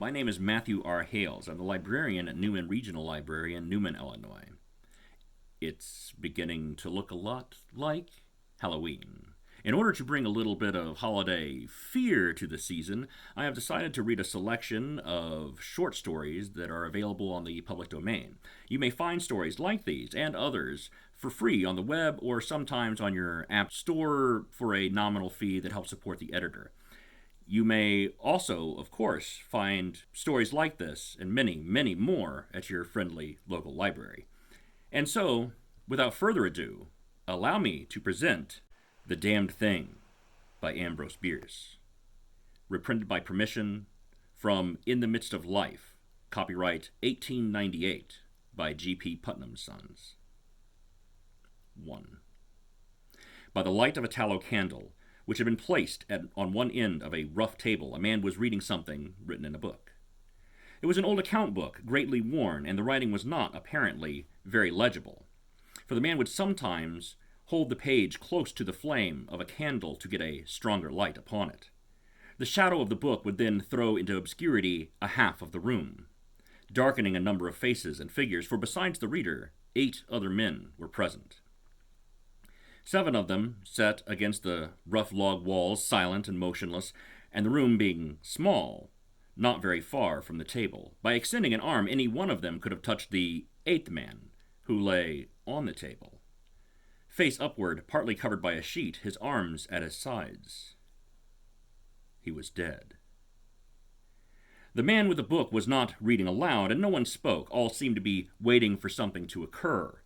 My name is Matthew R. Hales. I'm the librarian at Newman Regional Library in Newman, Illinois. It's beginning to look a lot like Halloween. In order to bring a little bit of holiday fear to the season, I have decided to read a selection of short stories that are available on the public domain. You may find stories like these and others for free on the web or sometimes on your app store for a nominal fee that helps support the editor. You may also, of course, find stories like this and many, many more at your friendly local library. And so, without further ado, allow me to present The Damned Thing by Ambrose Bierce. Reprinted by permission from In the Midst of Life, copyright 1898 by G.P. Putnam's Sons. 1. By the light of a tallow candle, which had been placed on one end of a rough table, a man was reading something written in a book. It was an old account book, greatly worn, and the writing was not, apparently, very legible, for the man would sometimes hold the page close to the flame of a candle to get a stronger light upon it. The shadow of the book would then throw into obscurity a half of the room, darkening a number of faces and figures, for besides the reader, 8 other men were present. 7 of them sat against the rough log walls, silent and motionless, and the room being small, not very far from the table. By extending an arm, any one of them could have touched the 8th man, who lay on the table, face upward, partly covered by a sheet, his arms at his sides. He was dead. The man with the book was not reading aloud, and no one spoke. All seemed to be waiting for something to occur.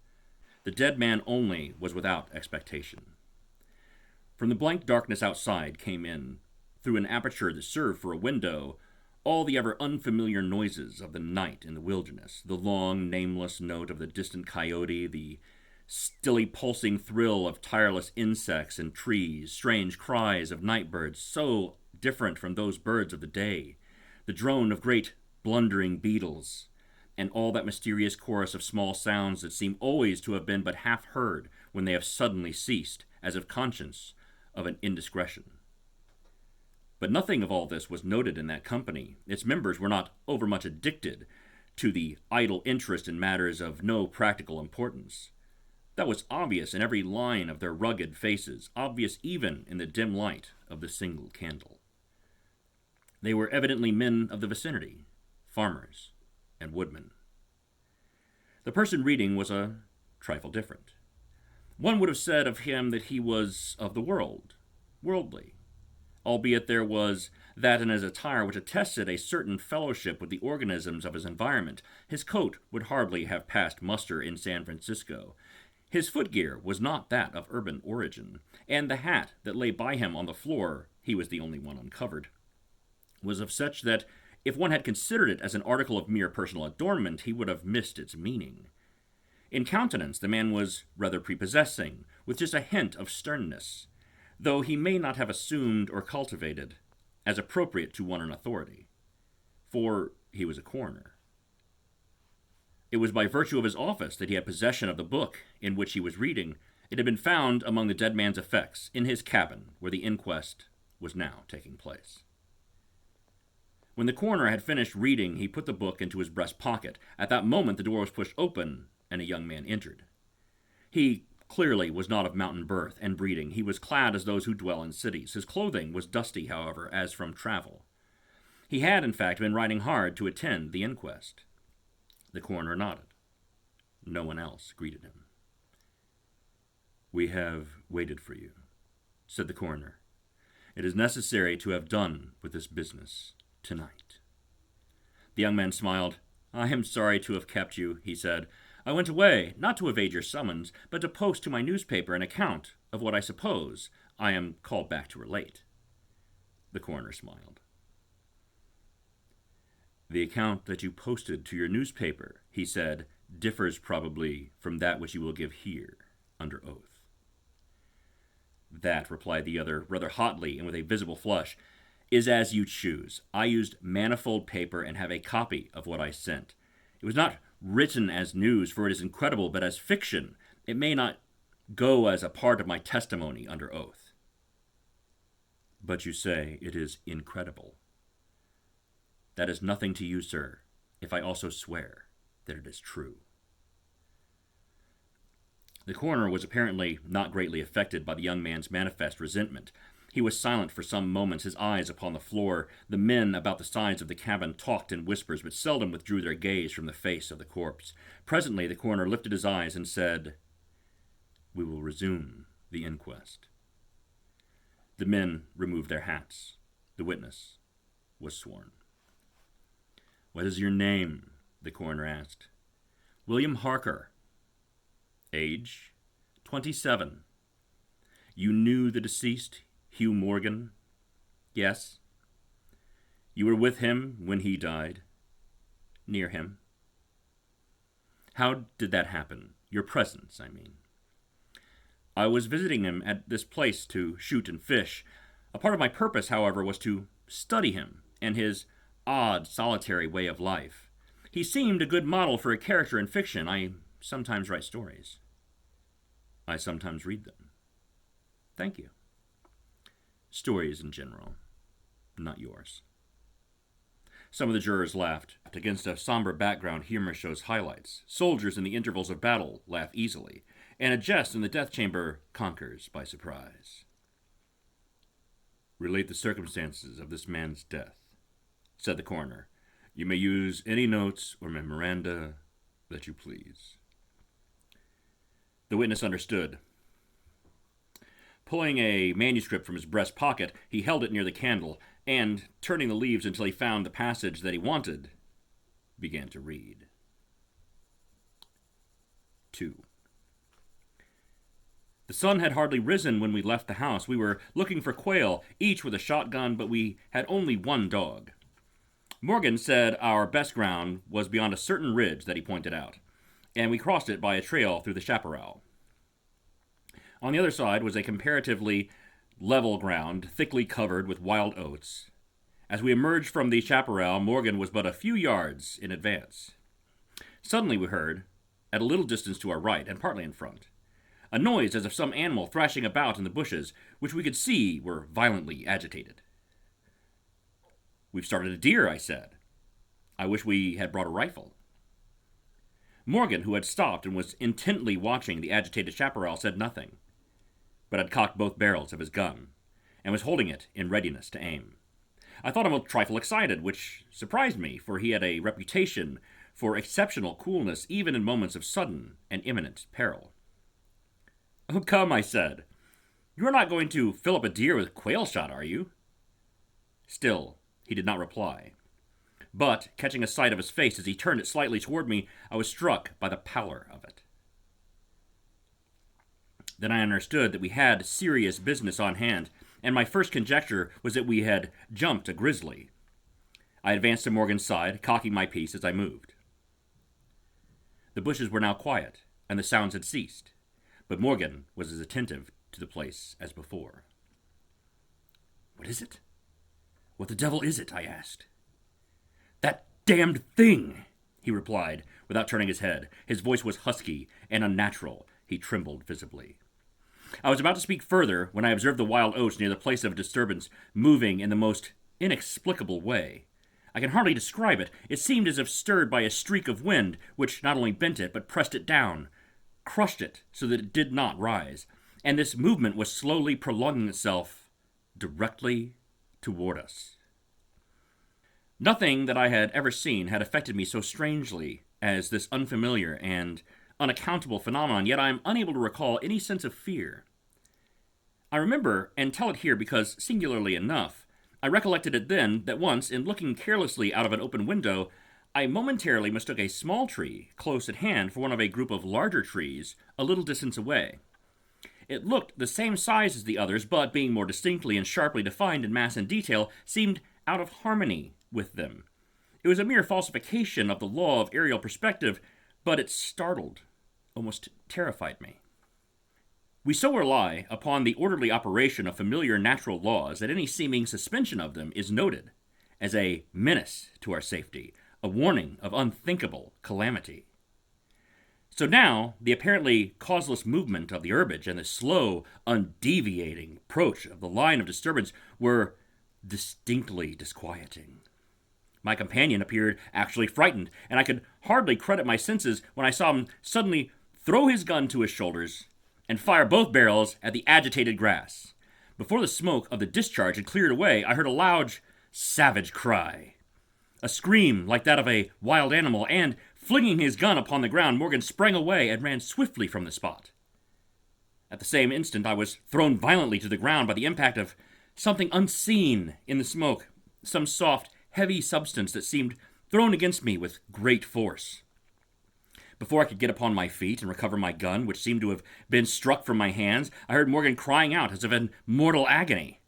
The dead man only was without expectation. From the blank darkness outside came in, through an aperture that served for a window, all the ever unfamiliar noises of the night in the wilderness, the long, nameless note of the distant coyote, the stilly pulsing thrill of tireless insects and trees, strange cries of night birds so different from those birds of the day, the drone of great blundering beetles, and all that mysterious chorus of small sounds that seem always to have been but half heard when they have suddenly ceased, as if conscious of an indiscretion. But nothing of all this was noted in that company. Its members were not overmuch addicted to the idle interest in matters of no practical importance. That was obvious in every line of their rugged faces, obvious even in the dim light of the single candle. They were evidently men of the vicinity, farmers and woodmen. The person reading was a trifle different. One would have said of him that he was of the world, worldly, albeit there was that in his attire which attested a certain fellowship with the organisms of his environment. His coat would hardly have passed muster in San Francisco. His footgear was not that of urban origin, and the hat that lay by him on the floor, he was the only one uncovered, was of such that if one had considered it as an article of mere personal adornment, he would have missed its meaning. In countenance, the man was rather prepossessing, with just a hint of sternness, though he may not have assumed or cultivated as appropriate to one in authority, for he was a coroner. It was by virtue of his office that he had possession of the book in which he was reading. It had been found among the dead man's effects in his cabin, where the inquest was now taking place. When the coroner had finished reading, he put the book into his breast pocket. At that moment, the door was pushed open, and a young man entered. He clearly was not of mountain birth and breeding. He was clad as those who dwell in cities. His clothing was dusty, however, as from travel. He had, in fact, been riding hard to attend the inquest. The coroner nodded. No one else greeted him. "We have waited for you," said the coroner. "It is necessary to have done with this business tonight." The young man smiled. "I am sorry to have kept you," he said. "I went away, not to evade your summons, but to post to my newspaper an account of what I suppose I am called back to relate." The coroner smiled. "The account that you posted to your newspaper," he said, "differs probably from that which you will give here, under oath." "That," replied the other, rather hotly and with a visible flush, "is as you choose. I used manifold paper and have a copy of what I sent. It was not written as news, for it is incredible, but as fiction. It may not go as a part of my testimony under oath." "But you say it is incredible." That is nothing to you, sir, if I also swear that it is true. The coroner was apparently not greatly affected by the young man's manifest resentment. He was silent for some moments, his eyes upon the floor. The men about the sides of the cabin talked in whispers, but seldom withdrew their gaze from the face of the corpse. Presently the coroner lifted his eyes and said, "We will resume the inquest." The men removed their hats. The witness was sworn. "What is your name?" the coroner asked. "William Harker." "Age?" 27. "You knew the deceased, Hugh Morgan?" "Yes." "You were with him when he died?" "Near him." "How did that happen? Your presence, I mean." "I was visiting him at this place to shoot and fish. A part of my purpose, however, was to study him and his odd, solitary way of life. He seemed a good model for a character in fiction. I sometimes write stories." "I sometimes read them." "Thank you." "Stories in general, not yours." Some of the jurors laughed. Against a somber background, humor shows highlights. Soldiers in the intervals of battle laugh easily, and a jest in the death chamber conquers by surprise. "Relate the circumstances of this man's death," said the coroner. "You may use any notes or memoranda that you please." The witness understood. Pulling a manuscript from his breast pocket, he held it near the candle, and, turning the leaves until he found the passage that he wanted, began to read. 2. The sun had hardly risen when we left the house. We were looking for quail, each with a shotgun, but we had only one dog. Morgan said our best ground was beyond a certain ridge that he pointed out, and we crossed it by a trail through the chaparral. On the other side was a comparatively level ground, thickly covered with wild oats. As we emerged from the chaparral, Morgan was but a few yards in advance. Suddenly we heard, at a little distance to our right and partly in front, a noise as of some animal thrashing about in the bushes, which we could see were violently agitated. "We've started a deer," I said. "I wish we had brought a rifle." Morgan, who had stopped and was intently watching the agitated chaparral, said nothing, but had cocked both barrels of his gun, and was holding it in readiness to aim. I thought him a trifle excited, which surprised me, for he had a reputation for exceptional coolness even in moments of sudden and imminent peril. "Oh, come," I said. "You are not going to fill up a deer with quail shot, are you?" Still, he did not reply. But, catching a sight of his face as he turned it slightly toward me, I was struck by the pallor of it. Then I understood that we had serious business on hand, and my first conjecture was that we had jumped a grizzly. I advanced to Morgan's side, cocking my piece as I moved. The bushes were now quiet, and the sounds had ceased, but Morgan was as attentive to the place as before. "What is it? What the devil is it?" I asked. "That damned thing," he replied, without turning his head. His voice was husky and unnatural. He trembled visibly. I was about to speak further when I observed the wild oats near the place of disturbance moving in the most inexplicable way. I can hardly describe it. It seemed as if stirred by a streak of wind, which not only bent it, but pressed it down, crushed it so that it did not rise. And this movement was slowly prolonging itself directly toward us. Nothing that I had ever seen had affected me so strangely as this unfamiliar and unaccountable phenomenon, yet I am unable to recall any sense of fear. I remember, and tell it here because, singularly enough, I recollected it then that once, in looking carelessly out of an open window, I momentarily mistook a small tree close at hand for one of a group of larger trees a little distance away. It looked the same size as the others, but, being more distinctly and sharply defined in mass and detail, seemed out of harmony with them. It was a mere falsification of the law of aerial perspective, but it startled, almost terrified me. We so rely upon the orderly operation of familiar natural laws that any seeming suspension of them is noted as a menace to our safety, a warning of unthinkable calamity. So now, the apparently causeless movement of the herbage and the slow, undeviating approach of the line of disturbance were distinctly disquieting. My companion appeared actually frightened, and I could hardly credit my senses when I saw him suddenly throw his gun to his shoulders and fire both barrels at the agitated grass. Before the smoke of the discharge had cleared away, I heard a loud, savage cry. A scream like that of a wild animal, and, flinging his gun upon the ground, Morgan sprang away and ran swiftly from the spot. At the same instant, I was thrown violently to the ground by the impact of something unseen in the smoke, some soft, heavy substance that seemed thrown against me with great force. Before I could get upon my feet and recover my gun, which seemed to have been struck from my hands, I heard Morgan crying out as if in mortal agony.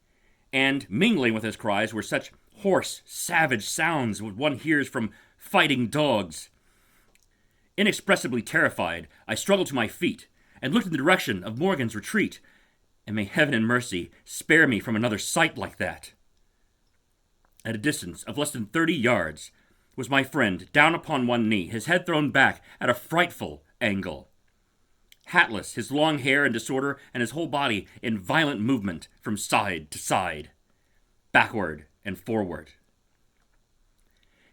And mingling with his cries were such hoarse, savage sounds what one hears from fighting dogs. Inexpressibly terrified, I struggled to my feet and looked in the direction of Morgan's retreat, and may heaven in mercy spare me from another sight like that. At a distance of less than 30 yards was my friend, down upon one knee, his head thrown back at a frightful angle. Hatless, his long hair in disorder, and his whole body in violent movement from side to side, backward and forward.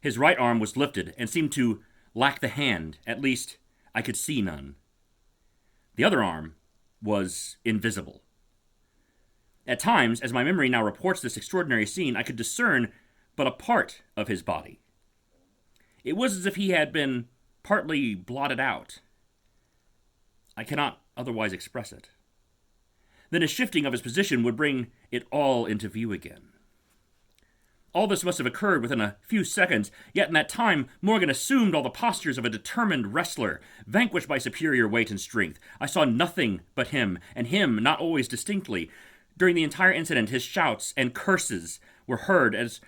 His right arm was lifted and seemed to lack the hand, at least I could see none. The other arm was invisible. At times, as my memory now reports this extraordinary scene, I could discern but a part of his body. It was as if he had been partly blotted out. I cannot otherwise express it. Then a shifting of his position would bring it all into view again. All this must have occurred within a few seconds, yet in that time Morgan assumed all the postures of a determined wrestler, vanquished by superior weight and strength. I saw nothing but him, and him not always distinctly. During the entire incident, his shouts and curses were heard as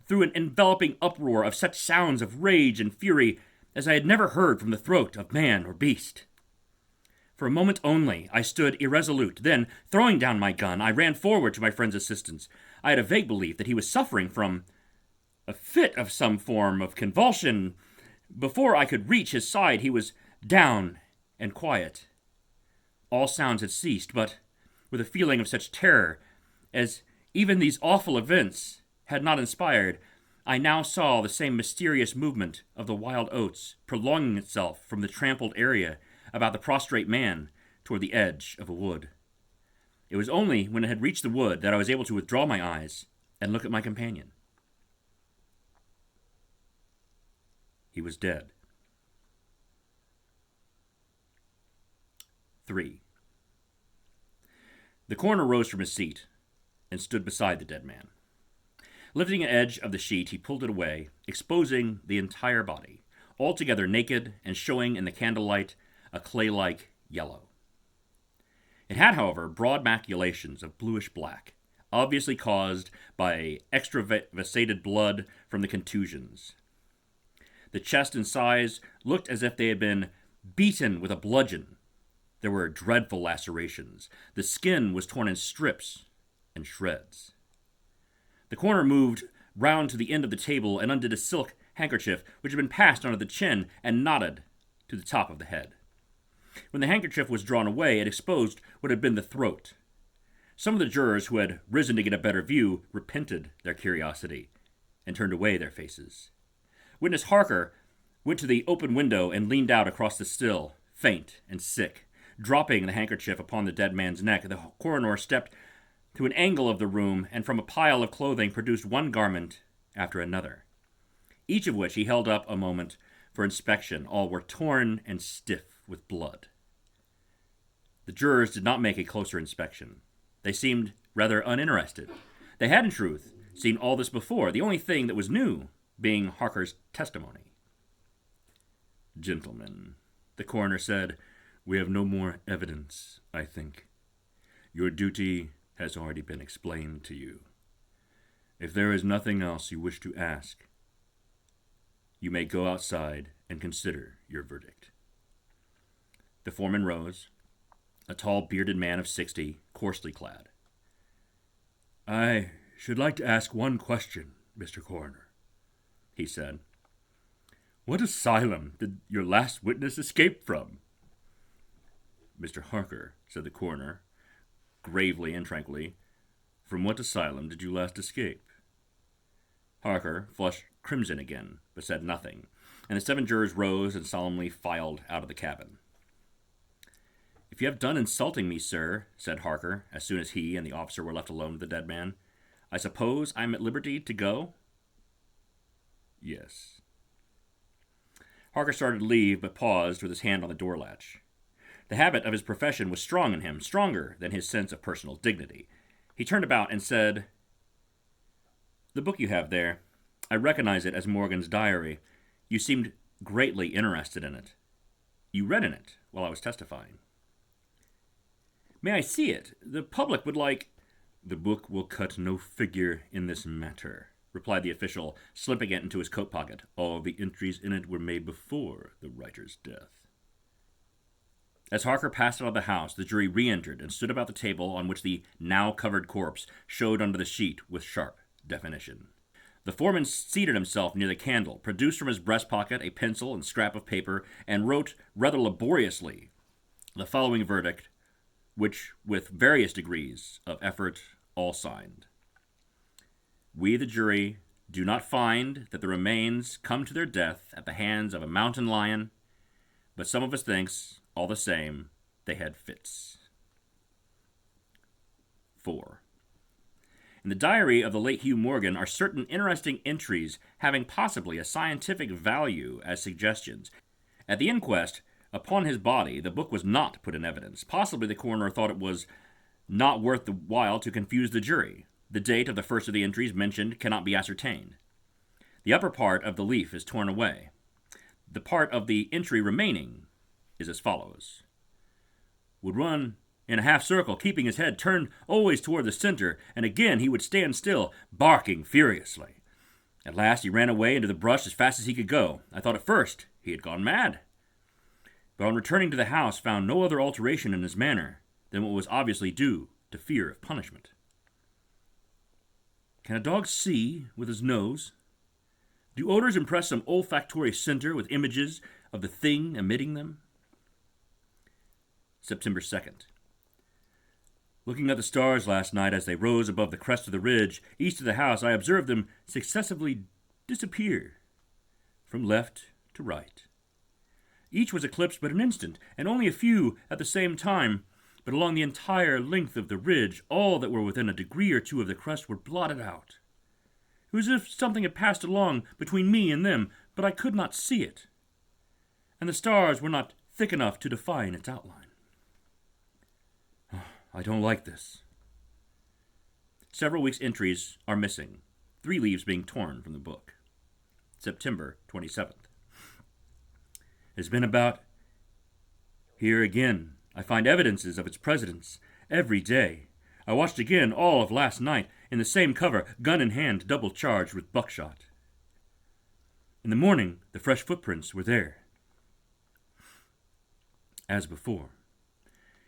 through an enveloping uproar of such sounds of rage and fury as I had never heard from the throat of man or beast. For a moment only, I stood irresolute. Then, throwing down my gun, I ran forward to my friend's assistance. I had a vague belief that he was suffering from a fit of some form of convulsion. Before I could reach his side, he was down and quiet. All sounds had ceased, but with a feeling of such terror as even these awful events had not inspired, I now saw the same mysterious movement of the wild oats prolonging itself from the trampled area about the prostrate man toward the edge of a wood. It was only when it had reached the wood that I was able to withdraw my eyes and look at my companion. He was dead. 3. The coroner rose from his seat and stood beside the dead man. Lifting an edge of the sheet, he pulled it away, exposing the entire body, altogether naked and showing in the candlelight a clay-like yellow. It had, however, broad maculations of bluish black, obviously caused by extravasated blood from the contusions. The chest and sides looked as if they had been beaten with a bludgeon. There were dreadful lacerations. The skin was torn in strips and shreds. The coroner moved round to the end of the table and undid a silk handkerchief which had been passed under the chin and knotted to the top of the head. When the handkerchief was drawn away, it exposed what had been the throat. Some of the jurors who had risen to get a better view repented their curiosity and turned away their faces. Witness Harker went to the open window and leaned out across the sill, faint and sick. Dropping the handkerchief upon the dead man's neck, the coroner stepped to an angle of the room and from a pile of clothing produced one garment after another, each of which he held up a moment for inspection. All were torn and stiff with blood. The jurors did not make a closer inspection. They seemed rather uninterested. They had, in truth, seen all this before, the only thing that was new being Harker's testimony. "Gentlemen," the coroner said, "we have no more evidence, I think. Your duty has already been explained to you. If there is nothing else you wish to ask, you may go outside and consider your verdict." The foreman rose, a tall, bearded man of 60, coarsely clad. "I should like to ask one question, Mr. Coroner," he said. "What asylum did your last witness escape from?" "Mr. Harker," said the coroner, gravely and tranquilly, "from what asylum did you last escape?" Harker, flushed crimson again, but said nothing, and the 7 jurors rose and solemnly filed out of the cabin. "If you have done insulting me, sir," said Harker, as soon as he and the officer were left alone with the dead man, "I suppose I am at liberty to go?" "Yes." Harker started to leave, but paused with his hand on the door latch. The habit of his profession was strong in him, stronger than his sense of personal dignity. He turned about and said, "The book you have there, I recognize it as Morgan's diary. You seemed greatly interested in it. You read in it while I was testifying." "May I see it? The public would like—" "The book will cut no figure in this matter," replied the official, slipping it into his coat pocket. "All the entries in it were made before the writer's death." As Harker passed out of the house, the jury re-entered and stood about the table on which the now-covered corpse showed under the sheet with sharp definition. The foreman seated himself near the candle, produced from his breast pocket a pencil and scrap of paper, and wrote rather laboriously the following verdict, which, with various degrees of effort, all signed. "We, the jury, do not find that the remains come to their death at the hands of a mountain lion, but some of us thinks, all the same, they had fits." 4. In the diary of the late Hugh Morgan are certain interesting entries having possibly a scientific value as suggestions. At the inquest upon his body, the book was not put in evidence. Possibly the coroner thought it was not worth the while to confuse the jury. The date of the first of the entries mentioned cannot be ascertained. The upper part of the leaf is torn away. The part of the entry remaining is as follows: "Would run in a half circle, keeping his head turned always toward the center, and again he would stand still, barking furiously. At last he ran away into the brush as fast as he could go. I thought at first he had gone mad, but on returning to the house found no other alteration in his manner than what was obviously due to fear of punishment." Can a dog see with his nose? Do odors impress some olfactory center with images of the thing emitting them? September 2nd. Looking at the stars last night as they rose above the crest of the ridge east of the house, I observed them successively disappear from left to right. Each was eclipsed but an instant, and only a few at the same time, but along the entire length of the ridge, all that were within a degree or two of the crest were blotted out. It was as if something had passed along between me and them, but I could not see it, and the stars were not thick enough to define its outline. I don't like this. Several weeks' entries are missing, 3 leaves being torn from the book. September 27th. It's been about here again. I find evidences of its presence every day. I watched again all of last night in the same cover, gun in hand, double charged with buckshot. In the morning, the fresh footprints were there, as before.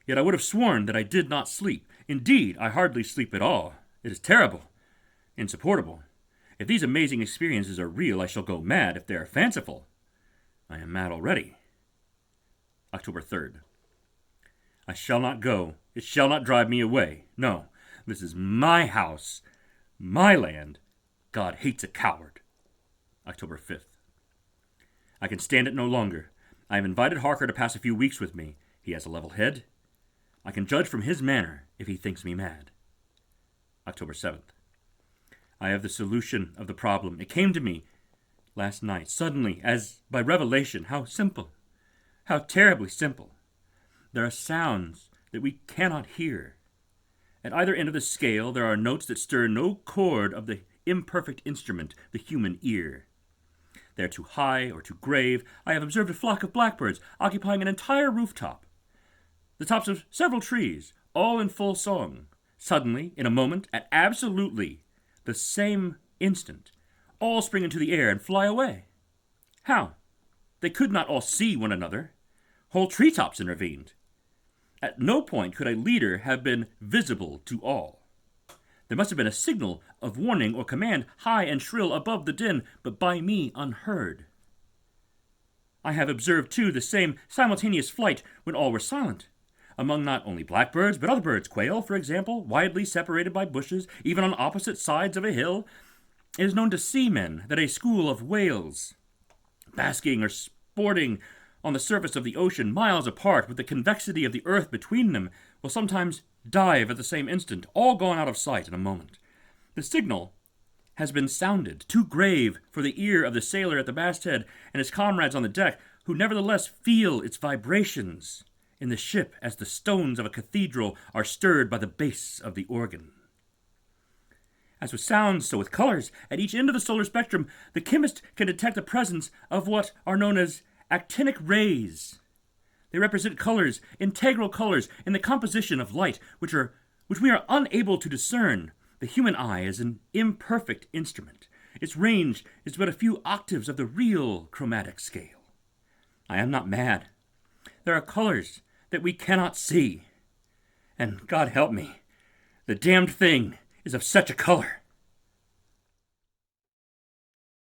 Yet I would have sworn that I did not sleep. Indeed, I hardly sleep at all. It is terrible, insupportable. If these amazing experiences are real, I shall go mad. If they are fanciful, I am mad already. October 3rd. I shall not go. It shall not drive me away. No, this is my house, my land. God hates a coward. October 5th. I can stand it no longer. I have invited Harker to pass a few weeks with me. He has a level head. I can judge from his manner if he thinks me mad. October 7th. I have the solution of the problem. It came to me last night, suddenly, as by revelation. How simple. How terribly simple. There are sounds that we cannot hear. At either end of the scale, there are notes that stir no chord of the imperfect instrument, the human ear. They are too high or too grave. I have observed a flock of blackbirds occupying an entire rooftop, the tops of several trees, all in full song. Suddenly, in a moment, at absolutely the same instant, all spring into the air and fly away. How? They could not all see one another. Whole treetops intervened. At no point could a leader have been visible to all. There must have been a signal of warning or command, high and shrill above the din, but by me unheard. I have observed, too, the same simultaneous flight when all were silent. Among not only blackbirds, but other birds, quail, for example, widely separated by bushes, even on opposite sides of a hill. It is known to seamen that a school of whales, basking or sporting on the surface of the ocean miles apart with the convexity of the earth between them, will sometimes dive at the same instant, all gone out of sight in a moment. The signal has been sounded, too grave for the ear of the sailor at the masthead and his comrades on the deck, who nevertheless feel its vibrations in the ship as the stones of a cathedral are stirred by the bass of the organ. As with sounds, so with colors. At each end of the solar spectrum, the chemist can detect the presence of what are known as actinic rays. They represent colors, integral colors, in the composition of light, which we are unable to discern. The human eye is an imperfect instrument. Its range is but a few octaves of the real chromatic scale. I am not mad. There are colors that we cannot see. And God help me, the damned thing is of such a color.